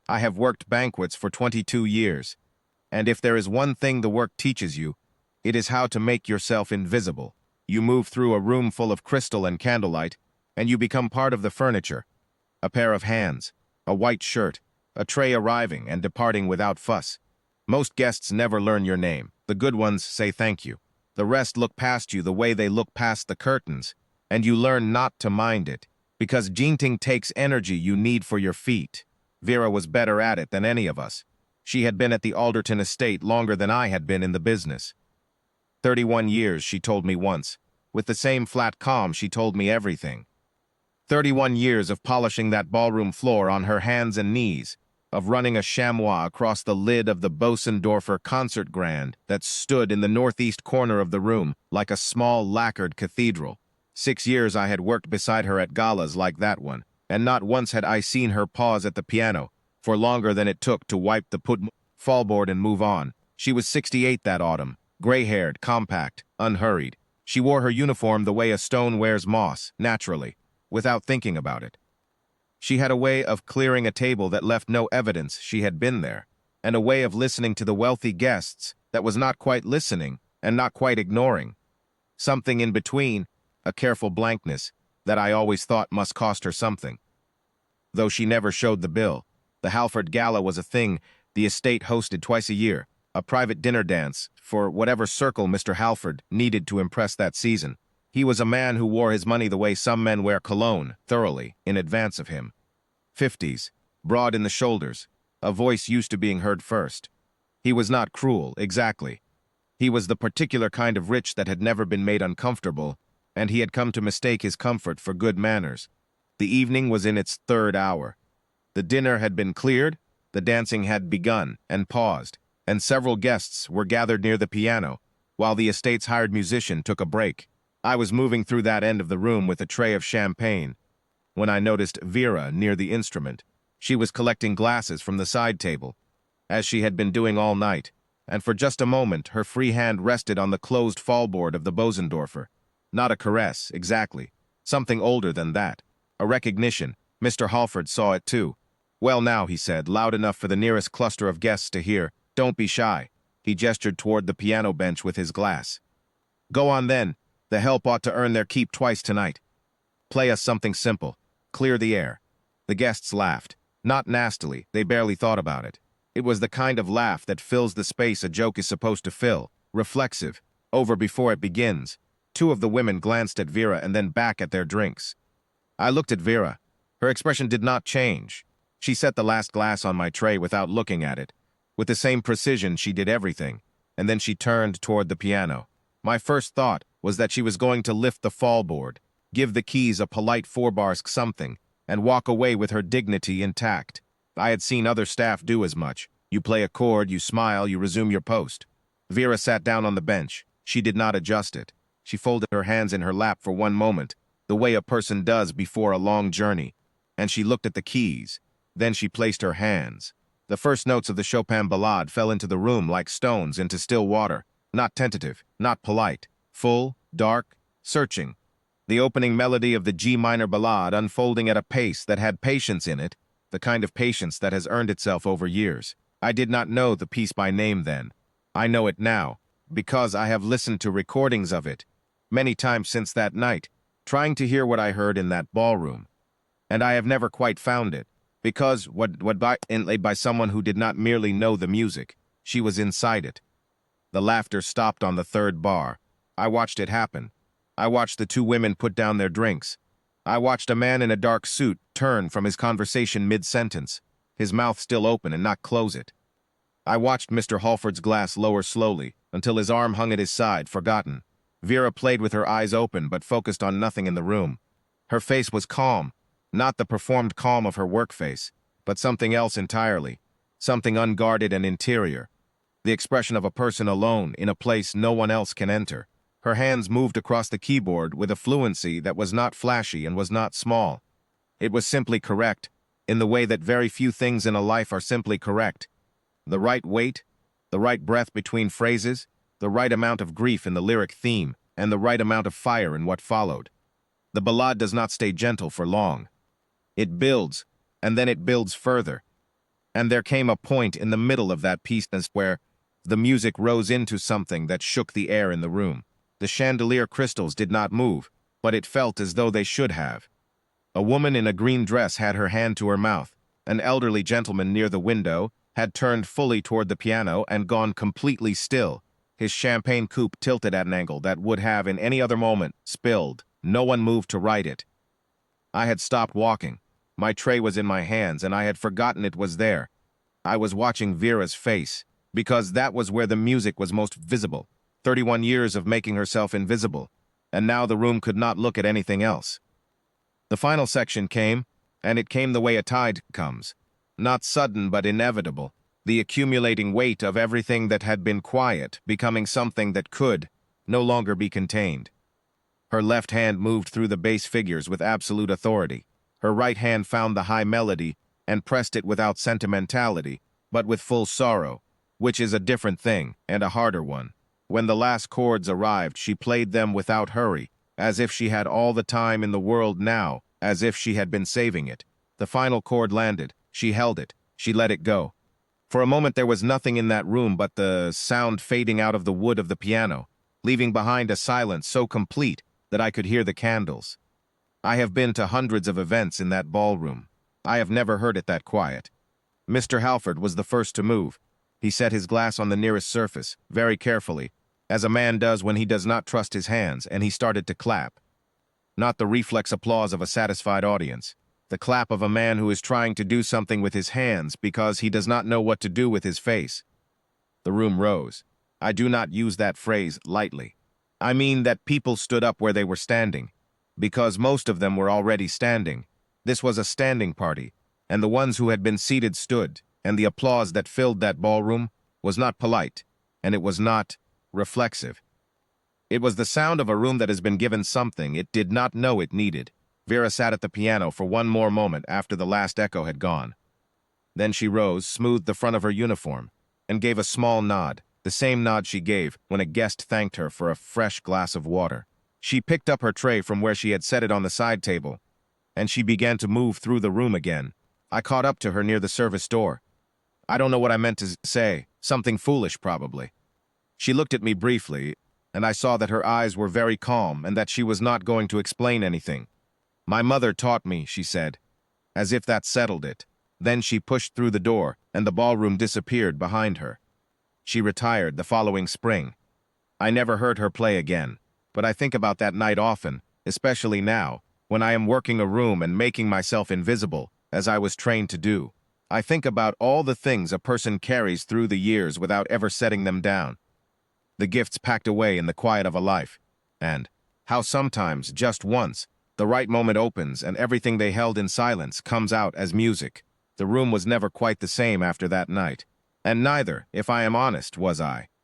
I have worked banquets for 22 years, and if there is one thing the work teaches you, it is how to make yourself invisible. You move through a room full of crystal and candlelight, and you become part of the furniture. A pair of hands, a white shirt, a tray arriving and departing without fuss. Most guests never learn your name. The good ones say thank you. The rest look past you the way they look past the curtains, and you learn not to mind it, because jinting takes energy you need for your feet. Vera was better at it than any of us. She had been at the Alderton estate longer than I had been in the business. 31 years, she told me once. With the same flat calm, she told me everything. 31 years of polishing that ballroom floor on her hands and knees, of running a chamois across the lid of the Bosendorfer concert grand that stood in the northeast corner of the room like a small lacquered cathedral. 6 years I had worked beside her at galas like that one, and not once had I seen her pause at the piano for longer than it took to wipe the fallboard and move on. She was 68 that autumn, gray-haired, compact, unhurried. She wore her uniform the way a stone wears moss, naturally, without thinking about it. She had a way of clearing a table that left no evidence she had been there, and a way of listening to the wealthy guests that was not quite listening and not quite ignoring. Something in between, a careful blankness, that I always thought must cost her something. Though she never showed the bill, the Halford Gala was a thing the estate hosted twice a year, a private dinner dance for whatever circle Mr. Halford needed to impress that season. He was a man who wore his money the way some men wear cologne, thoroughly, in advance of him. 50s, broad in the shoulders, a voice used to being heard first. He was not cruel, exactly. He was the particular kind of rich that had never been made uncomfortable, and he had come to mistake his comfort for good manners. The evening was in its third hour. The dinner had been cleared, the dancing had begun and paused, and several guests were gathered near the piano, while the estate's hired musician took a break. I was moving through that end of the room with a tray of champagne, when I noticed Vera near the instrument. She was collecting glasses from the side table, as she had been doing all night, and for just a moment her free hand rested on the closed fallboard of the Bosendorfer. Not a caress, exactly. Something older than that. A recognition. Mr. Halford saw it too. "Well now," he said, loud enough for the nearest cluster of guests to hear, "don't be shy." He gestured toward the piano bench with his glass. "Go on then. The help ought to earn their keep twice tonight. Play us something simple. Clear the air." The guests laughed. Not nastily, they barely thought about it. It was the kind of laugh that fills the space a joke is supposed to fill, reflexive, over before it begins. Two of the women glanced at Vera and then back at their drinks. I looked at Vera. Her expression did not change. She set the last glass on my tray without looking at it. With the same precision, she did everything, and then she turned toward the piano. My first thought was that she was going to lift the fallboard, give the keys a polite four-barsk something, and walk away with her dignity intact. I had seen other staff do as much. You play a chord, you smile, you resume your post. Vera sat down on the bench. She did not adjust it. She folded her hands in her lap for one moment, the way a person does before a long journey, and she looked at the keys. Then she placed her hands. The first notes of the Chopin ballade fell into the room like stones into still water, not tentative, not polite, full, dark, searching. The opening melody of the G minor ballade unfolding at a pace that had patience in it, the kind of patience that has earned itself over years. I did not know the piece by name then. I know it now, because I have listened to recordings of it, many times since that night, trying to hear what I heard in that ballroom. And I have never quite found it, because inlaid by someone who did not merely know the music, she was inside it. The laughter stopped on the third bar. I watched it happen. I watched the two women put down their drinks. I watched a man in a dark suit turn from his conversation mid-sentence, his mouth still open and not close it. I watched Mr. Halford's glass lower slowly, until his arm hung at his side, forgotten. Vera played with her eyes open but focused on nothing in the room. Her face was calm, not the performed calm of her work face, but something else entirely, something unguarded and interior, the expression of a person alone in a place no one else can enter. Her hands moved across the keyboard with a fluency that was not flashy and was not small. It was simply correct, in the way that very few things in a life are simply correct. The right weight, the right breath between phrases, the right amount of grief in the lyric theme, and the right amount of fire in what followed. The ballade does not stay gentle for long. It builds, and then it builds further. And there came a point in the middle of that piece where the music rose into something that shook the air in the room. The chandelier crystals did not move, but it felt as though they should have. A woman in a green dress had her hand to her mouth. An elderly gentleman near the window had turned fully toward the piano and gone completely still, his champagne coupe tilted at an angle that would have, in any other moment, spilled. No one moved to right it. I had stopped walking. My tray was in my hands, and I had forgotten it was there. I was watching Vera's face, because that was where the music was most visible. 31 years of making herself invisible, and now the room could not look at anything else. The final section came, and it came the way a tide comes. Not sudden, but inevitable. The accumulating weight of everything that had been quiet, becoming something that could no longer be contained. Her left hand moved through the bass figures with absolute authority. Her right hand found the high melody and pressed it without sentimentality, but with full sorrow, which is a different thing and a harder one. When the last chords arrived, she played them without hurry, as if she had all the time in the world now, as if she had been saving it. The final chord landed. She held it. She let it go. For a moment there was nothing in that room but the sound fading out of the wood of the piano, leaving behind a silence so complete that I could hear the candles. I have been to hundreds of events in that ballroom. I have never heard it that quiet. Mr. Halford was the first to move. He set his glass on the nearest surface, very carefully, as a man does when he does not trust his hands, and he started to clap. Not the reflex applause of a satisfied audience. The clap of a man who is trying to do something with his hands because he does not know what to do with his face. The room rose. I do not use that phrase lightly. I mean that people stood up where they were standing, because most of them were already standing. This was a standing party, and the ones who had been seated stood, and the applause that filled that ballroom was not polite, and it was not reflexive. It was the sound of a room that has been given something it did not know it needed. Vera sat at the piano for one more moment after the last echo had gone. Then she rose, smoothed the front of her uniform, and gave a small nod, the same nod she gave when a guest thanked her for a fresh glass of water. She picked up her tray from where she had set it on the side table, and she began to move through the room again. I caught up to her near the service door. I don't know what I meant to say, something foolish probably. She looked at me briefly, and I saw that her eyes were very calm and that she was not going to explain anything. "My mother taught me," she said, as if that settled it. Then she pushed through the door, and the ballroom disappeared behind her. She retired the following spring. I never heard her play again, but I think about that night often, especially now, when I am working a room and making myself invisible, as I was trained to do. I think about all the things a person carries through the years without ever setting them down. The gifts packed away in the quiet of a life, and how sometimes, just once, the right moment opens and everything they held in silence comes out as music. The room was never quite the same after that night, and neither, if I am honest, was I.